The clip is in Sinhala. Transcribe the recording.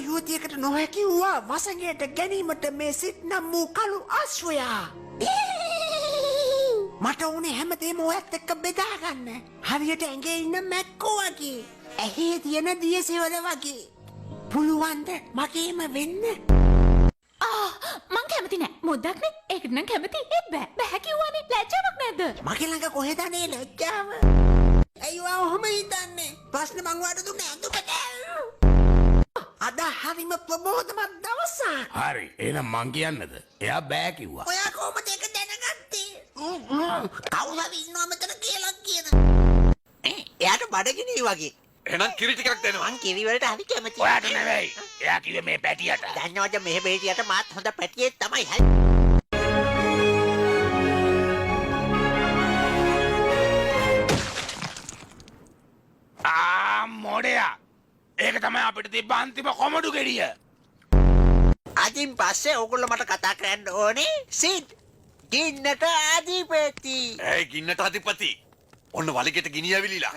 යුවතියකට නොහැකි වූවා වසඟයට ගැනීමට මේ සිත් නම් වූ කළු අශ්වයා. මට ඕනේ හැමදේම ඔයත් එක්ක බෙදාගන්න. හරියට ඇඟේ ඉන්න මැක්කෝ වගේ. ඇහි තියෙන දියසෙවල වගේ. පුළුවන්ද මගේම වෙන්න? මං කැමති නෑ. මුද්දක්නේ. ඒකට නම් කැමති. ඒත් බෑ කිව්වනේ. ලැජ්ජාවක් නැද්ද? මගේ ළඟ කොහෙද අනේ ලැජ්ජාව? අයියෝ ඔහොම හිතන්නේ. ප්‍රශ්න මං වාට දුන්නේ අඳුකට. අද හරිම ප්‍රබෝධමත් දවසක්. හරි එහෙනම් මං කියන්නද? එයා බෑ කිව්වා. ඔයා කොහොමද ඒක දැනගත්තේ? කවුරු හරි ඉන්නව මෙතන කියලා කියන. එයාට බඩගිනි වගේ. එහෙනම් කිරි ටිකක් දෙනවා. මං කිරි වලට හරි කැමතියි. ඔයාට නෙවෙයි. එයා කිව්වේ මේ පැටියට. දන්නවද මෙහෙ බේටියට මාත් හොඳ පැටියෙක් තමයි. මොඩයා. ඒක තමයි අපිට තිබ්බ අන්තිම කොමඩු ගෙඩිය. අදින් පස්සේ ඕගොල්ලෝ මට කතා කරන්න ඕනේ සිඩ් ගින්නට අධිපති. ඇයි ගින්නට අධිපති? ඔන්න වලිගෙට ගිනි ඇවිලිලා.